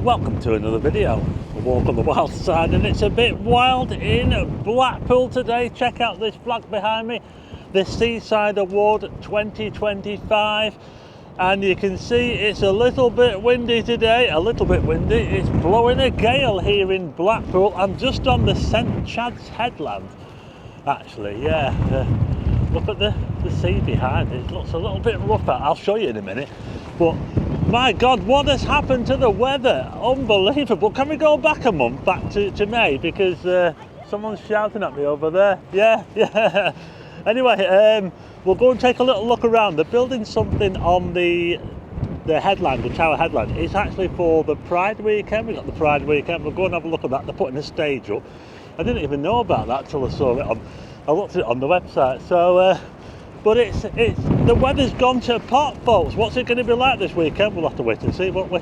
welcome to another video, a walk on the wild side, and it's a bit wild in Blackpool today. Check out this flag behind me, the Seaside Award 2025, and you can see it's a little bit windy today, it's blowing a gale here in Blackpool. I'm just on the St Chad's Headland, actually, look at the sea behind it looks a little bit rougher, I'll show you in a minute, but my God, what has happened to the weather? Unbelievable. Can we go back a month, back to May, because someone's shouting at me over there. Yeah. Anyway, we'll go and take a little look around. They're building something on the headland, the Tower Headland. It's actually for the Pride weekend. We've got the Pride weekend. We'll go and have a look at that. They're putting a stage up. I didn't even know about that till I saw it I looked at it on the website. So, but it's the weather's gone to pot, folks. What's it going to be like this weekend? We'll have to wait and see, won't we?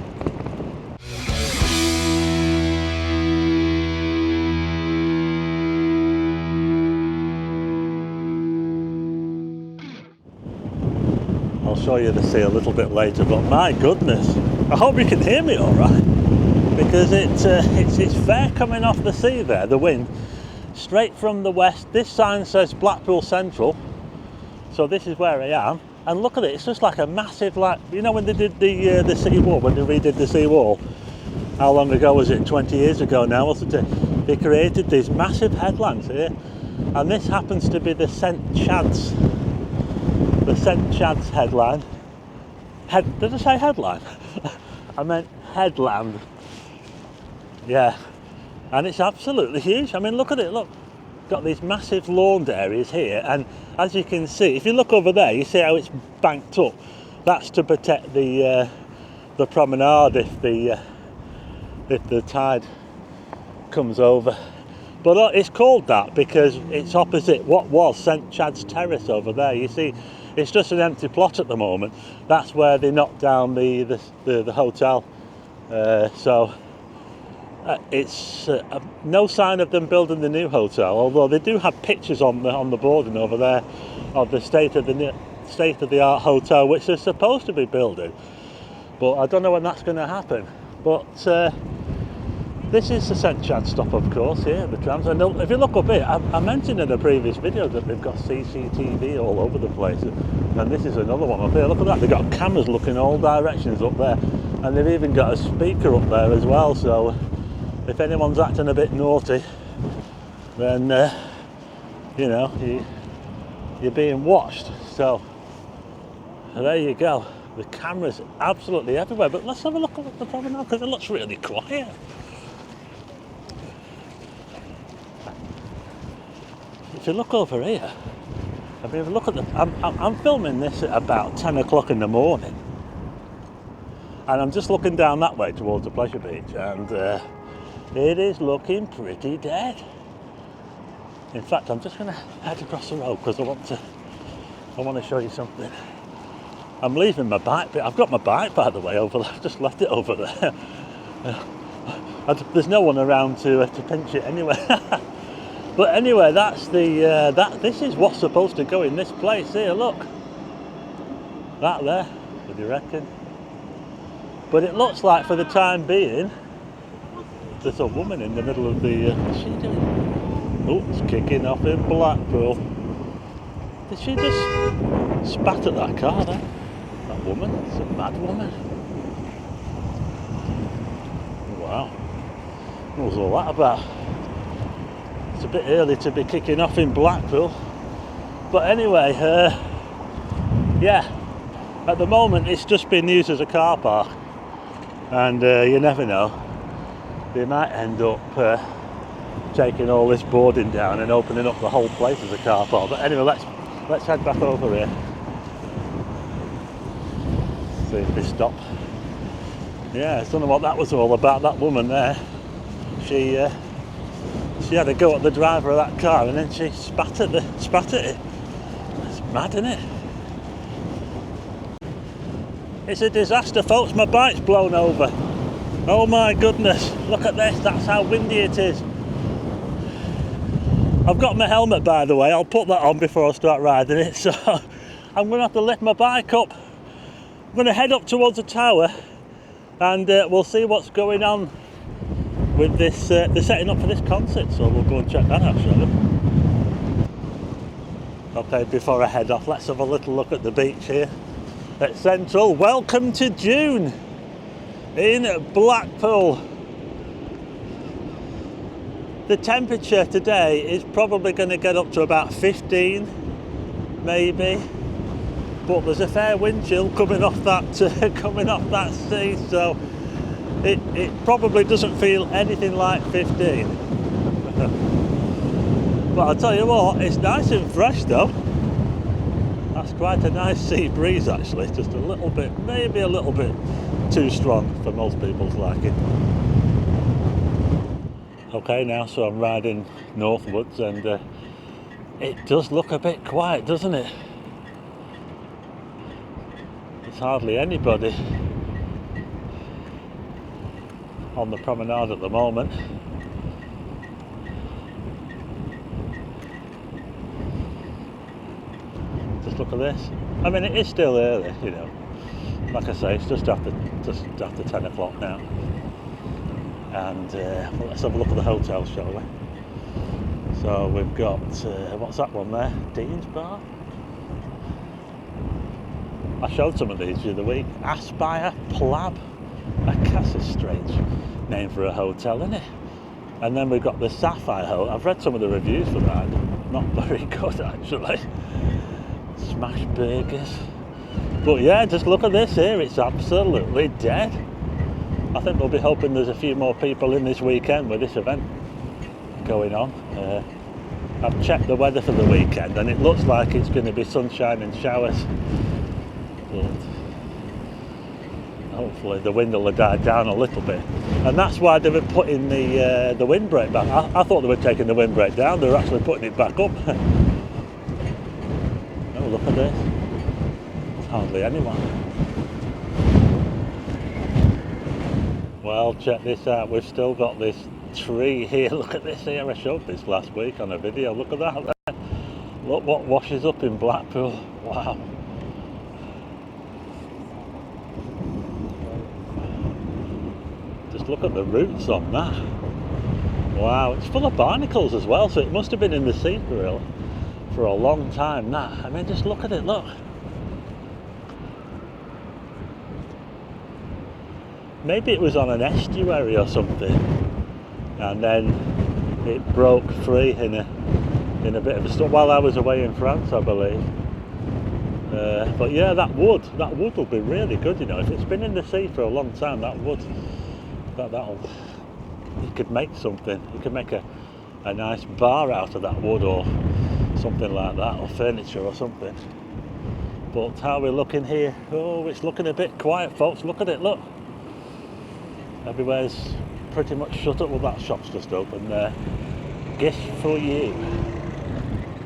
I'll show you the sea a little bit later, but my goodness, I hope you can hear me all right, because it's fair coming off the sea there, the wind, straight from the west. This sign says Blackpool Central, so this is where I am, and look at it, it's just like a massive, like, you know when they did the sea wall, when they redid the sea wall, how long ago was it? 20 years ago now, wasn't it? They created these massive headlands here, and this happens to be the St Chad's headland. Did I say headline? I meant headland. Yeah, and it's absolutely huge. I mean, look at it, look. Got these massive lawned areas here, and as you can see, if you look over there, you see how it's banked up. That's to protect the promenade if the tide comes over. But it's called that because it's opposite what was St Chad's Terrace over there. You see, it's just an empty plot at the moment. That's where they knocked down the hotel. So it's no sign of them building the new hotel, although they do have pictures on the boarding over there of the state of the art hotel which they're supposed to be building, but I don't know when that's going to happen. But this is the St Chad's stop, of course, here, the trams. And if you look up here, I mentioned in a previous video that they've got CCTV all over the place, and this is another one up here. Look at that, they've got cameras looking all directions up there, and they've even got a speaker up there as well, so if anyone's acting a bit naughty, then you know, you're being watched. So there you go, the cameras absolutely everywhere. But let's have a look at the promenade, because it looks really quiet. If you look over here, I mean, if you look at I'm filming this at about 10 o'clock in the morning, and I'm just looking down that way towards the pleasure beach, and it is looking pretty dead. In fact, I'm just going to head across the road because I want to show you something. I'm leaving my bike, but I've got my bike, by the way, over there. I've just left it over there. There's no one around to pinch it anyway. But anyway, that's this is what's supposed to go in this place here. Look, that there. What do you reckon? But it looks like, for the time being, there's a woman in the middle of the... what's she doing? Oh, it's kicking off in Blackpool. Did she just spat at that car there? That woman? It's a mad woman. Wow. What was all that about? It's a bit early to be kicking off in Blackpool. But anyway, yeah. At the moment, it's just been used as a car park. And you never know. They might end up taking all this boarding down and opening up the whole place as a car park. But anyway, let's head back over here. See if they stop. Yeah, I don't know what that was all about. That woman there, she had a go at the driver of that car, and then she spat at it. It's mad, isn't it? It's a disaster, folks. My bike's blown over. Oh my goodness, look at this, that's how windy it is. I've got my helmet, by the way, I'll put that on before I start riding it, so I'm going to have to lift my bike up. I'm going to head up towards the tower and we'll see what's going on with this. They're setting up for this concert, so we'll go and check that out, shall we? Okay, before I head off, let's have a little look at the beach here at Central. Welcome to June in Blackpool. The temperature today is probably going to get up to about 15, maybe, but there's a fair wind chill coming off that sea, so it probably doesn't feel anything like 15. But I'll tell you what, it's nice and fresh though. That's quite a nice sea breeze actually, just a little bit, maybe a little bit too strong for most people's liking. Okay, now so I'm riding northwards, and it does look a bit quiet, doesn't it? There's hardly anybody on the promenade at the moment. Just look at this. I mean, it is still early, you know. Like I say, it's just after 10 o'clock now. And well, let's have a look at the hotel, shall we? So we've got, what's that one there? Dean's Bar? I showed some of these the other week. Aspire Plab. That's a strange name for a hotel, isn't it? And then we've got the Sapphire Hotel. I've read some of the reviews for that. Not very good, actually. Smash burgers. But yeah, just look at this here. It's absolutely dead. I think we'll be hoping there's a few more people in this weekend with this event going on. I've checked the weather for the weekend and it looks like it's going to be sunshine and showers. But hopefully the wind will have died down a little bit. And that's why they were putting the windbreak back. I thought they were taking the windbreak down, they were actually putting it back up. Oh, look at this. There's hardly anyone. Well, check this out, we've still got this tree here. Look at this here, I showed this last week on a video. Look at that there. Look what washes up in Blackpool. Wow. Just look at the roots on that. Wow, it's full of barnacles as well, so it must have been in the sea for a long time, that. I mean, just look at it, look. Maybe it was on an estuary or something, and then it broke free in a bit of a storm while I was away in France, I believe. But yeah, that wood will be really good, you know. If it's been in the sea for a long time, that wood, that'll, you could make something. You could make a nice bar out of that wood or something like that, or furniture or something. But how are we looking here? Oh, it's looking a bit quiet, folks. Look at it, look. Everywhere's pretty much shut up. Well, that shop's just open there. Gift for you.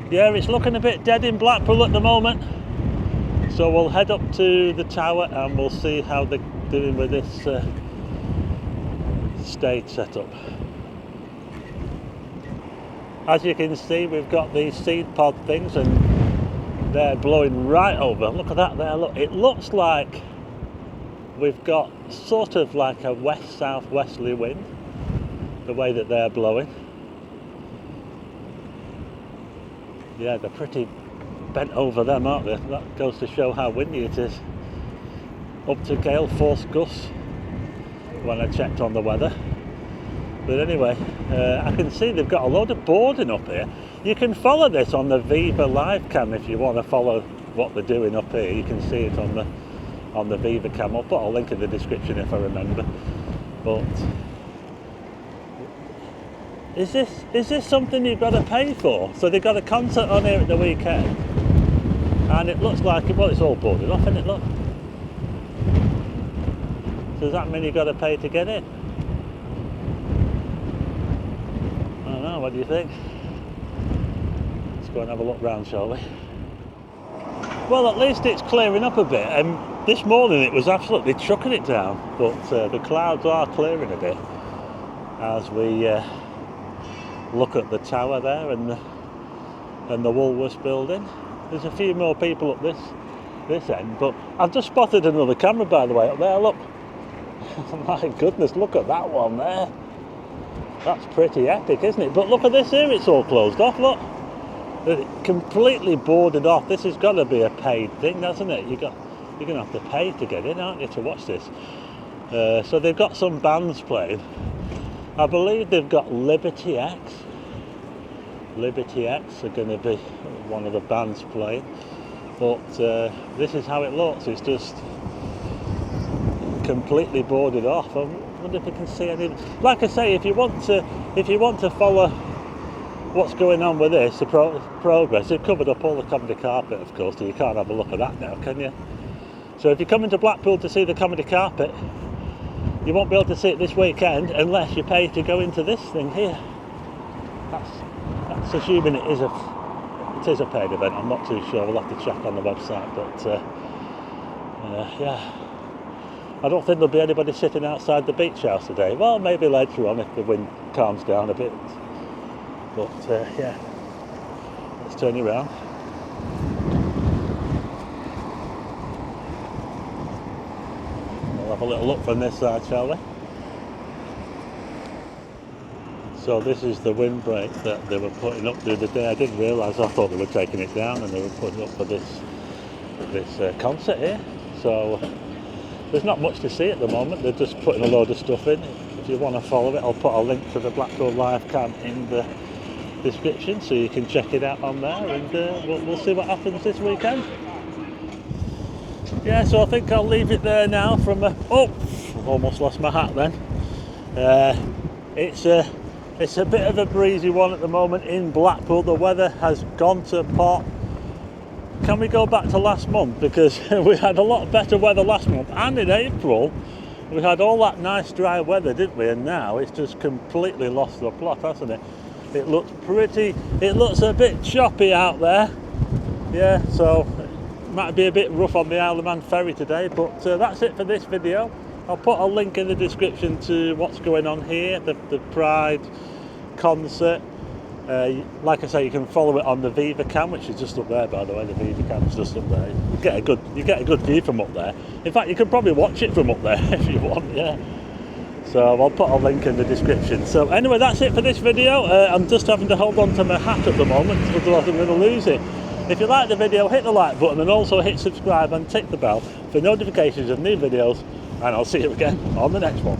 Yeah, it's looking a bit dead in Blackpool at the moment. So we'll head up to the tower and we'll see how they're doing with this stage setup. As you can see, we've got these seed pod things and they're blowing right over. Look at that there, look. It looks like we've got sort of like a west-southwesterly wind, the way that they're blowing. Yeah, they're pretty bent over them, aren't they? That goes to show how windy it is. Up to gale force gusts when I checked on the weather. But anyway, I can see they've got a load of boarding up here. You can follow this on the Viva live cam if you want to follow what they're doing up here. You can see it on the Viva cam. I'll put a link in the description if I remember. But is this something you've got to pay for? So they've got a concert on here at the weekend, and it looks like, well, it's all boarded off, isn't it? Look. So does that mean you've got to pay to get in? I don't know. What do you think? Let's go and have a look round, shall we? Well, at least it's clearing up a bit. This morning it was absolutely chucking it down, but the clouds are clearing a bit as we look at the tower there and the Woolworths building. There's a few more people up this end, but I've just spotted another camera, by the way, up there. Look, My goodness, look at that one there. That's pretty epic, isn't it? But look at this here, it's all closed off, look. Completely boarded off. This has got to be a paid thing, hasn't it? You're going to have to pay to get in, aren't you, to watch this? So they've got some bands playing. I believe they've got Liberty X. Liberty X are going to be one of the bands playing. But this is how it looks. It's just completely boarded off. I wonder if you can see any. Like I say, if you want to follow what's going on with this, the progress, they've covered up all the comedy carpet, of course, so you can't have a look at that now, can you? So if you're coming to Blackpool to see the comedy carpet, you won't be able to see it this weekend unless you pay to go into this thing here. That's assuming it is a paid event. I'm not too sure. We'll have to check on the website, but yeah. I don't think there'll be anybody sitting outside the beach house today. Well, maybe later on if the wind calms down a bit. But yeah, let's turn you around. We'll have a little look from this side, shall we? So this is the windbreak that they were putting up the other day. I didn't realise. I thought they were taking it down and they were putting it up for this concert here. So there's not much to see at the moment. They're just putting a load of stuff in. If you want to follow it, I'll put a link to the Blackpool live cam in the description so you can check it out on there, and we'll see what happens this weekend. Yeah, so I think I'll leave it there now from I've almost lost my hat then. It's a bit of a breezy one at the moment in Blackpool. The weather has gone to pot. Can we go back to last month? Because we had a lot better weather last month, and in April we had all that nice dry weather, didn't we? And now it's just completely lost the plot, hasn't it? It looks a bit choppy out there. Yeah, so it might be a bit rough on the Isle of Man ferry today, but that's it for this video. I'll put a link in the description to what's going on here, the Pride concert. Like I say, you can follow it on the Viva cam, which is just up there, by the way. The Viva cam's just up there. You get a good view from up there. In fact, you can probably watch it from up there if you want. Yeah. So I'll put a link in the description. So anyway, that's it for this video. I'm just having to hold on to my hat at the moment, otherwise I'm going to lose it. If you like the video, hit the like button and also hit subscribe and tick the bell for notifications of new videos. And I'll see you again on the next one.